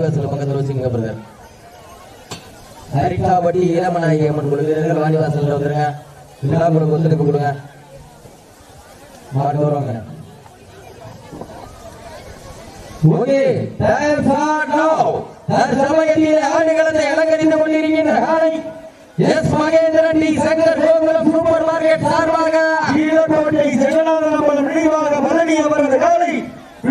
பக்கத்தில் வச்சுங்க பிரதர். ஹரிட்டாபட்டி ஈரமநாயகி அம்மன் குழுவினர்கள் வாடிவாசல் வந்துருங்க. விழாக்குழுக்கு ஒத்துழைப்பு கொடுங்க. மாட்டு வருவாங்க. சமயத்தில் ஆடுகளத்தை அலங்கரித்துக் கொண்டிருக்கின்ற காலை S Mahendran T Shankar Gokulam supermarket சார்பாக ஈரோட்டை ஜெகநாதன் நினைவாக பழனி அவரது காலை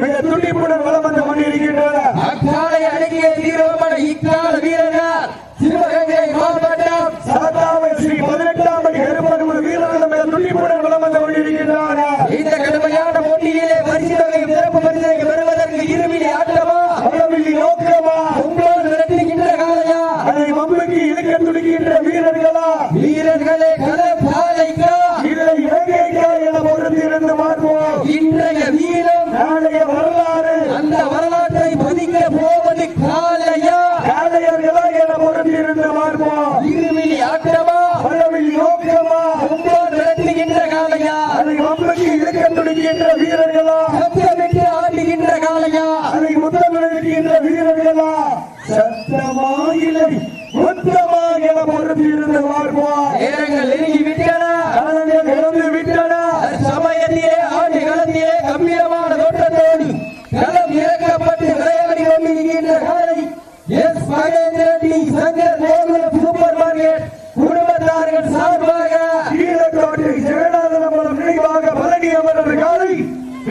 மிக துடிப்புடன் வலம் வந்து கொண்டிருக்கின்றனர். அக்காலை அடங்கிய தீரோமன இக்கால வீரர்கள் சிவகங்கை மாவட்டம் சாத்தாவை ஸ்ரீ 18ஆம் படி கருப்பன் வீரர்கள் மிக துடிப்புடன் வலம் வந்து கொண்டிருக்கின்றனர். இந்த கடுமையான போட்டியிலே பரிசுகளை சிறப்பு பரிசை பெறுவதற்கு இருவிழி ஆட்டமா அளவில்லி நோக்கமா உங்களோடு விரட்டுகின்ற காலையா அதை மம்புக்கு இழுக்க துடிக்கின்ற வீரர்களா வீரர்களே கலப்பாலைக்கா இல்லை இலங்கைக்கா என பொறுத்திருந்து பார்ப்போம். இன்றைய வீரம் நாளைய வரலாறு. அந்த வரலாற்றை பதிக்க போவது காலையா காலையர்களா என பொறுத்திருந்து பார்ப்போம். இருவிழி ஆட்டமா அளவில் நோக்கமா உங்களோடு விரட்டுகின்ற காலையா அதை மம்புக்கு இழுக்க துடிக்கின்ற வீரர்களா சத்தமிட்டு ஆடுகின்ற காலையா அதை முத்தமிடுகின்ற வீரர்களா சத்தமா இல்லை முத்தமா என பொறுத்திருந்து பார்ப்போம். நேரங்கள் நெருங்கி விட்டன, காலங்கள் இழந்து விட்டன. சமயத்திலே ஆண்டு களத்திலே கம்பீரமான தோற்றத்தோடு களம் இறக்கப்பட்டு விளையாடி கொண்டிருக்கின்ற காலை S Mahendran T Shankar Gokulam supermarket குடும்பத்தார்கள் சார்பாக ஈரோட்டை ஜெகநாதன் நினைவாக பழனி அவரது காலை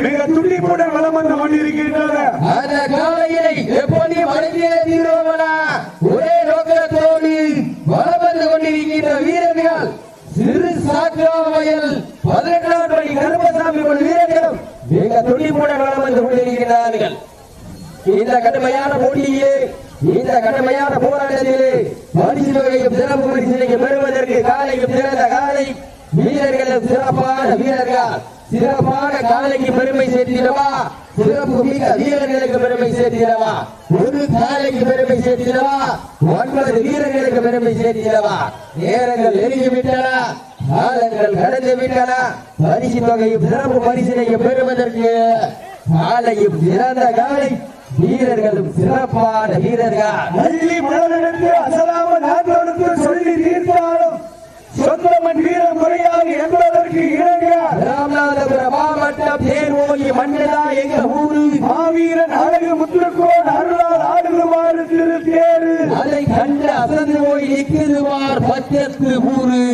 மிக துடிப்புடன் வலம் வந்து கொண்டிருக்கின்றனர். அந்த காலையை எப்போதையும் அடங்கிய தீரோமனா ஒரே நோக்கத்தோடு வலம் வந்து கொண்டிருக்கின்ற வீரர்கள் சிறு சாக்காவயல் 18ஆம் படி கருப்பசாமி வீரர்களும் மிக துடிப்புடன் வலம் வந்து கொண்டிருக்கிறார்கள். இந்த கடுமையான போட்டியிலே இந்த கடுமையான போராட்டத்திலே பரிசு வகையும் சிறப்பு பரிசினை பெறுவதற்கு காலையும் சிறந்த காலை வீரர்களும் சிறப்பான வீரர்கள் சிறப்பான காலைக்கு பெருமை சேர்த்திடவா சிறப்பு மிக வீரர்களுக்கு பெருமை சேர்த்திடவா ஒரு காலைக்கு பெருமை சேர்த்திடவா 9 வீரர்களுக்கு பெருமை சேர்த்திடவா. நேரங்கள் நெருங்கி விட்டன, காலங்கள் கடந்து விட்டன. பரிசு தொகையும் சிறப்பு பரிசினையும் பெறுவதற்கு காலையும் சிறந்த காலை வீரர்களும் சிறப்பான வீரர்கள் பள்ளி மலரெடுத்து அசலாம நாட்டோடு சொல்லி தீர்த்தாலும் சொந்தமன் வீரம் குறையாக என்பதற்கு இணங்க ராமநாதபுரம் மாவட்டம் தேர்வோயி மன்னதா எங்க ஊரு மாவீரன் அழகு முத்துக்கோன் அருளால் ஆடுவாறு திருத்தேரு அதை கண்டு அசந்து போய் நிற்குதுவார் பச்சத்து ஊரு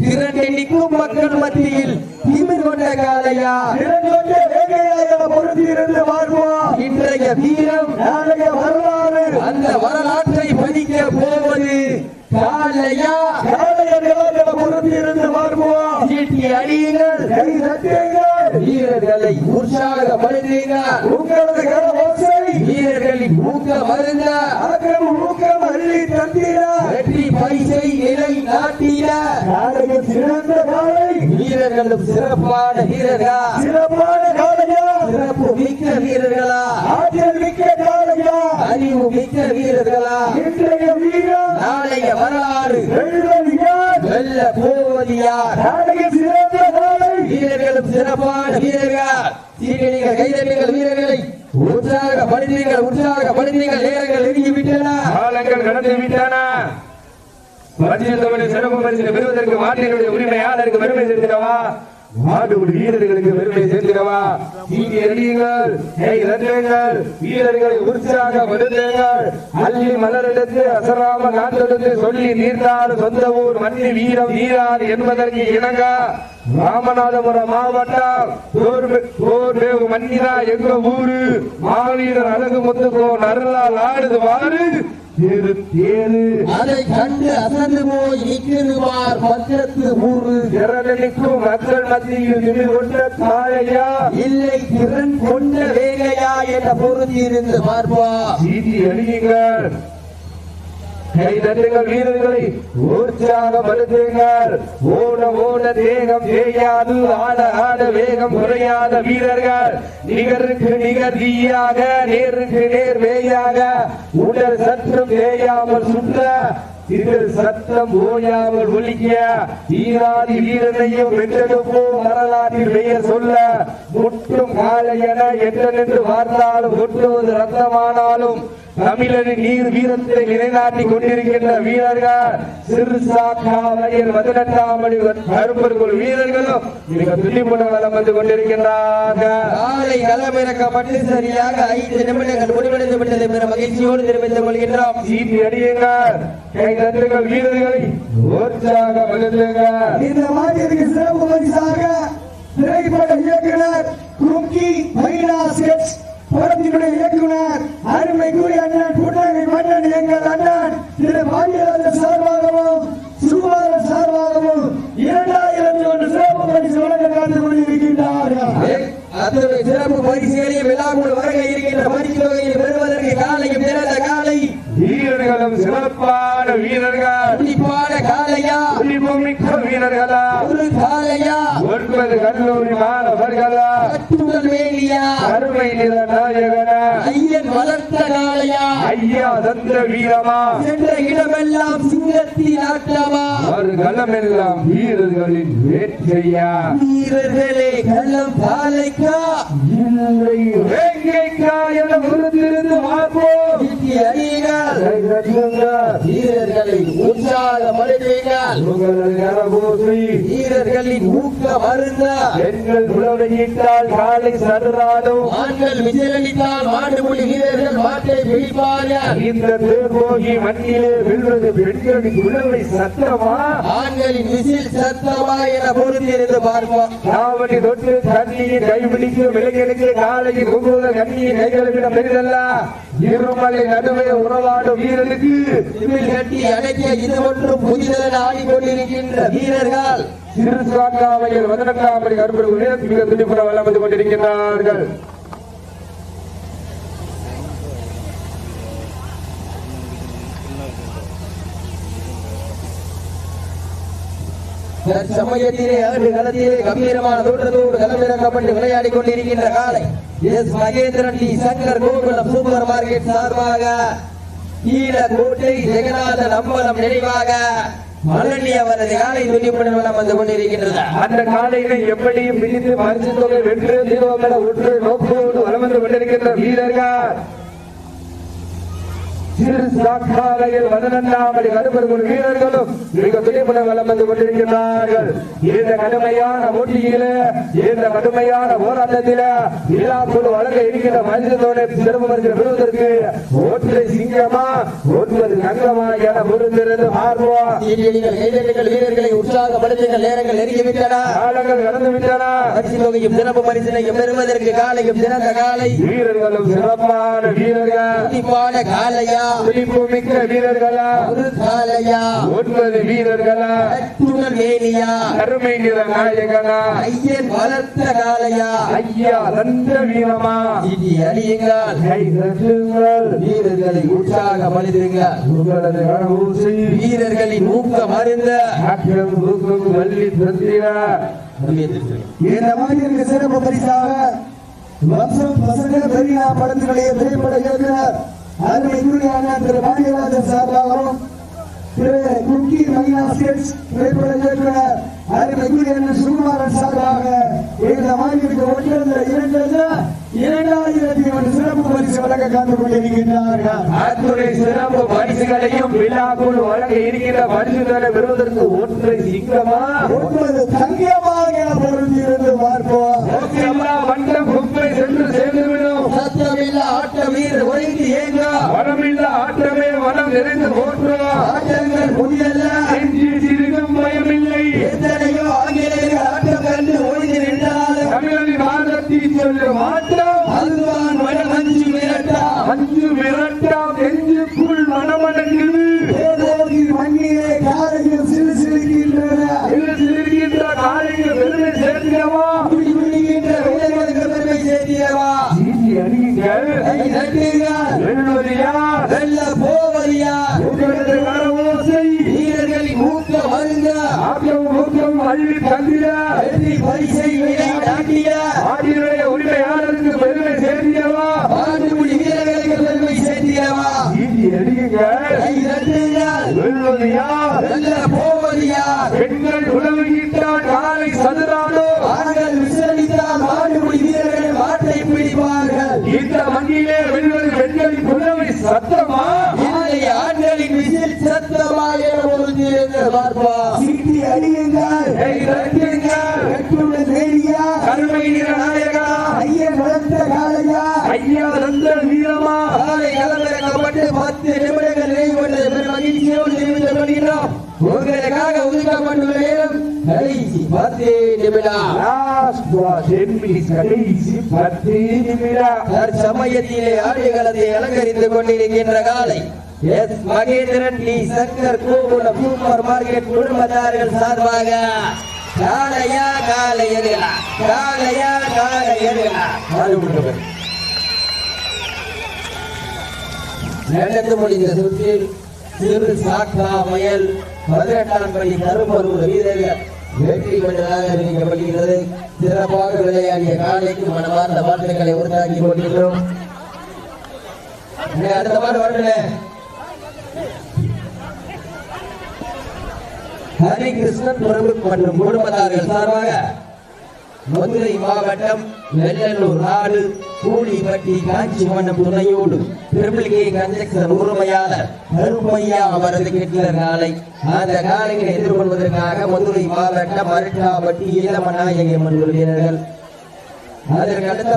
திரண்டு நிற்கும் மக்கள் மத்தியில் திமிர் கொண்ட காலையா திரண்டொண்ட வேகையாக பொருத்தியிருந்து வாழ்வோம். இன்றைய வீரம் நாளைய வரலாறு. அந்த வரலாற்றை பதிக்க போவது காலையா காலையர்களாக பொருத்தியிருந்து வாழ்வோம். சீட்டி அடியுங்கள், கை தட்டுங்கள், வீரர்களை உற்சாகப்படுத்துங்கள். உங்களது கரவோசை வீரர்களின் ஊக்கம் மருந்த ஊக்கம் அள்ளி தந்திட வெற்றி பரிசை நிலை நாட்டிட காலையில் சிறந்த காலை வீரர்களும் சிறப்பான வீரர்கள் சிறப்பான காலையா சிறப்பு மிக்க வீரர்களா ஆற்றல் மிக்க காலையா அறிவு மிக்க வீரர்களா இன்றைய வீரம் நாளைய வரலாறு வெல்ல போவது யார் நாளைய சிறந்த காலை வீரர்களும் சிறப்பான வீரர்கள் சீனிகள் கைதட்டுங்கள் வீரர்களை உற்சாகப்படுத்தீர்கள். நேரங்கள் நெருங்கி விட்டன, காலங்கள் கடந்து விட்டன. சிறப்பு பரிசு பெறுவதற்கு மாட்டினுடைய உரிமையாளருக்கு பெருமை சேர்த்திடவா மாடுபடி வீரர்களுக்கு பெருமை சேர்த்திடவா சீட்டி எறியுங்கள், வீரர்களை உற்சாகப்படுத்துங்கள். அள்ளி மலரெடுத்து அசராம நாட்டெடுத்து சொல்லி தீர்த்தால் சொந்த ஊர் மண்ணி வீரம் வீராது என்பதற்கு இணங்க ராமநாதபுரம் மாவட்டம் மன்னிதா எங்க ஊரு மாவீரர் அழகு முத்துக்கோன் அருளால் ஆடுது வாரு அதை கண்டு அசந்து போய் நிற்குவார் பக்கத்து ஊரு திறனிக்கும் மக்கள் மத்தியில் திமிர் கொண்ட காளையா இல்லை திறன் கொண்ட வேலையா என்ற பொருத்தியிருந்து பார்ப்பா சீட்டி அடியுங்கள், கை தட்டுங்கள், வீரர்களை உற்சாகப்படுத்துங்கள். ஓட தேகம் தேயாது ஆட ஆட வேகம் குறையாத வீரர்கள் நிகருக்கு நிகர் தீயாக நேருக்கு நேர் வேயாக உடல் சற்றும் தேயாமல் சுற்ற இதழ் சத்தம் ஓயாமல் ஒலிக்க ஈராதி வீரனையும் வென்றெடுப்போம் வரலாற்றில் பெயர் சொல்ல முட்டும் காலை என என்ற நின்று பார்த்தாலும் ஒட்டுவது ரத்தமானாலும் தமிழரின் நீர் வீரத்தை நிலைநாட்டி கொண்டிருக்கின்ற வீரர்கள் சிறுசாக்காவையில் 18ஆம் படி கருப்பர்கள் வீரர்களும் மிக துடிப்புடன் வலம் வந்து கொண்டிருக்கின்றார்கள். காலை களமிறக்கப்பட்டு சரியாக 5 நிமிடங்கள் முடிவடைந்து விட்டதை பெற மகிழ்ச்சியோடு தெரிவித்துக் கொள்கின்றோம். சீட்டி அடியுங்கள், கை தட்டுங்கள், வீரர்களை உற்சாகப்படுத்துங்கள். இந்த மாட்டிற்கு சிறப்பு பரிசாக திரைப்பட இயக்குனர் கும்கி மைனா ஸ்கெட்ச் படத்தினுடைய இயக்குனர் அருமைக்குரிய அண்ணன் புன்னகை மன்னன் எங்கள் அண்ணன் திரு பாண்டியராஜன் சார்பாகவும் சுகுமாரன் சார்பாகவும் 2001 சிறப்பு பரிசு வழங்க காத்துக் கொண்டிருக்கின்றார்கள். அத்தகைய சிறப்பு பரிசுகளில் விழாக்குள் வருகை இருக்கின்ற பரிசு தொகையை பெறுவதற்கு காலையும் திறந்த காலை வீரர்களும் சிறப்பான வீரர்கள், துடிப்பான காலையா, துடிப்புமிக்க வீரர்களா, ஒரு காலையா, 9 கல்லூரி மாணவர்களா, கட்டுடல் வேலியா, அருமை நிற நாயகனா, ஐயன் வளர்த்த காலையா, ஐயா தந்த வீரமா, சென்ற இடமெல்லாம் சிங்கத்தின் ஆட்டமா, ஒரு களமெல்லாம் வீரர்களின் வேட்கையா, வீரர்களே களம் காலைக்கா இல்லை வேங்கைக்கா என உறுதியிருந்து பார்ப்போம். வீரர்களை உற்சாகப்படுத்துங்கள், உங்களது நரபூசி வீரர்களின் ஊக்க மருந்த பெண்கள் உழவையிட்டால் காலை சதுராடும், ஆண்கள் விஜயளித்தால் மாட்டுமொழி வீரர்கள் மாட்டை பிடிப்பார்கள். இந்த தேர்வோகி மண்ணிலே வெல்வது பெண்களின் உழவை சத்தமா, ஆண்களின் விசில் சத்தமா என பொறுத்திருந்து பார்ப்போம். காவடி தொட்டு கண்ணியின் கைபிடிக்கும் இளைஞனுக்கு காலையில் ஒவ்வொரு கண்ணியின் கைகளிடம் பெரிதல்ல. இருமலை நடுவே உறவாடும் வீரனுக்கு கட்டி அடைக்க இது ஒன்றும் புதிதென ஆடிக்கொண்டிருக்கின்ற வீரர்கள் சிறுசாக்காவையில் 18ஆம் படி கருப்பர்கள் மிக துடிப்புடன் வலம் வந்து கொண்டிருக்கிறார்கள். சமயத்திலே ஆண்டு களத்திலே கம்பீரமான தோற்றத்தோடு களமிறக்கப்பட்டு விளையாடி கொண்டிருக்கின்ற காலை S Mahendran T Shankar Gokulam supermarket சார்பாக கீழக்கோட்டை ஜெகநாதன் அம்பலம் நினைவாக மலனி அவரது காலை துணிப்புடன் வலம் வந்து கொண்டிருக்கின்றது. அந்த காலையினை எப்படியும் பிடித்து பரிசு தொகை வென்று தீர்வோம் என ஒற்றை நோக்கோடு வலம் வந்து கொண்டிருக்கின்ற வீரர்கள் சிறுசாக்காலையில் 18ஆம் படி கருப்பர்கள் வீரர்களும் மிக துடிப்புடன் வலம் வந்து கொண்டிருக்கிறார்கள். இந்த கடுமையான போட்டியில, இந்த கடுமையான போராட்டத்தில விழாக்குழு வழங்க இருக்கின்ற மனிதனோட சிறப்பு பரிசு பெறுவதற்கு ஒற்றை சிங்கமா 9 தங்கமா என பொறுத்திருந்து பார்ப்போம். வீரர்களை உற்சாகப்படுத்துங்கள், நேரங்கள் நெருங்கிவிட்டன, காலங்கள் கடந்து விட்டன. பரிசு தொகையும் சிறப்பு பரிசினையும் பெறுவதற்கு காலையும் சிறந்த காலை, வீரர்களும் சிறப்பான வீரர்கள், துடிப்பான காலையா, துடிப்பு மிக்க வீரர்களா, ஒரு காலையா, 9 வீரர்களா, கட்டுடல் வேலியா, அருமை நிற நாயகனா, ஐயன் வளர்த்த காலையா, ஐயா தந்த வீரமா, இடி அடியுங்கள், கை தட்டுங்கள், வீரர்களை உற்சாகப்படுத்துங்கள், உங்களது கரவூசி வீரர்களின் ஊக்க மருந்த அக்கம் ஊக்கம் வள்ளி தந்திரா. இந்த மாநில சிறப்பு பரிசாக வம்சம் பசங்க பெரியா படத்தினுடைய திரைப்பட இயக்குனர் அருமைக்குரிய அண்ணன் திரு பாண்டியராஜன் சார்பாகவும் திரு கும்கி மைனா ஸ்கெட்ச் திரைப்பட இயக்குனர் அருமைக்குரிய அண்ணன் சுகுமாரன் சார்பாக இந்த மாநிலத்துக்கு ஒன்றிருந்த 2001 சிறப்பு பரிசு வழங்க காத்துக் கொண்டிருக்கின்றார்கள். அத்துறை சிறப்பு பரிசுகளையும் விழாக்குள் வழங்க இருக்கிற பரிசுகளை பெறுவதற்கு ஒற்றை சிங்கமா 9 தங்கமாக பொருந்திருந்து பார்ப்போம். மண்டம் குப்பை சென்று சேர்ந்துவிடும். சத்தமில்ல ஆட்டம் வீரர் ஒழிந்து ஏங்க, வனமில்ல ஆட்டமே வனம் நிறைந்து போற்றும். ஆட்டங்கள் புதியல்ல, சிறிதும் பயமில்லை. எத்தனையோ ஆங்கிலேயர்கள் ஆட்டம் கண்டு ஒழிந்து நின்றாலும் தமிழரின் ஆட்டத்தில் சொல்லும் ஆட்டம் அதுதான் மனம் அஞ்சு மிரட்டாம், அஞ்சு மிரட்டாம் நெஞ்சுக்குள் மனமடங்குது. மண்ணிலே காலையில் சிறு சிறுகின்றன, சிறுகின்ற காலையில் பெருமை சேர்க்கிறவா, குடிக்கின்ற விளைவுகளுக்கு பெருமை சேர்க்கிறவா, அணியுங்கள், வெல்வதியா வெல்ல போவதியா, உங்களது கரவோசை வீரர்களின் ஊக்க மருந்த ஆக்கம் ஊக்கம் அள்ளி தந்திர வெற்றி பரிசை விலை நாட்டிய ஆதியுடைய உரிமையாளருக்கு பெருமை சேர்க்கிறவா, ஆண்டுமொழி வீரர்களுக்கு பெருமை சேர்க்கிறவா, வெல்வதியா வெல்ல போவதியா, பெண்கள் உணவுகிட்டால் காலை சதுராடோ, ஆண்கள் விசாரித்தால் ஆண்டுமொழி வீரர்கள் மாட்டை பிடிப்பார்கள். இந்த மண்ணிலே வெல்வது பெண்களின் உணவை சத்தமா இல்லை ஆண்களின் விசில் சத்தமாக பொருந்திருந்த பார்ப்பா சிட்டி அடியுங்கள் கட்டுடன் வேடியா கருமை நிற நாயகா ஐயன் வளர்த்த காலையா ஐயா நந்த வீரமா காலை கலந்திறக்கப்பட்டு 10 நிமிடங்கள் நிறைவு கொண்டது பெரும் மகிழ்ச்சியோடு தெரிவித்துக் கொள்கிறோம் உங்களுக்காக ஒதுக்கப்பட்டுள்ள நேரம் கடைசி 10 நிமிடம் லாஸ்ட் 10 மினிட்ஸ் கடைசி 10 நிமிடம் தற்சமயத்திலே ஆடுகளத்தை அலங்கரித்துக் கொண்டிருக்கின்ற காலை S Mahendran T Shankar Gokulam supermarket குடும்பத்தார்கள் சார்பாக காலையா காலை எதுகளா காலையா காலை எதுகளா நடந்து முடிந்த சுற்றில் சிறு சாக்கா மயல் 18ஆம் படி கரும்பொருள் வீரர்கள் வெற்றி பெற்றதாக அறிவிக்கப்படுகிறது. சிறப்பாக விளையாடிய காலைக்கு மனமார்ந்த வாழ்த்துக்களை உருவாக்கி கொண்டிருக்கிறோம். அடுத்த பாட்டு வரல ஹரிகிருஷ்ணன் பிரபு மற்றும் குடும்பத்தார்கள் சார்பாக மதுரை மாவட்டம் வெள்ளலூர் நாடு கூலிப்பட்டி காஞ்சி மன்னம் துணையோடு திருமலிகை கன்ஸ்ட்ரக்ஷன் உரிமையாளர் கருப்பையா அவரது கெட்டிலர் காலை அந்த காலைகளை எதிர்கொள்வதற்காக மதுரை மாவட்டம் மருட்டாப்பட்டி இளமநாயகி அம்மன் வீரர்கள் அதற்கு அடுத்த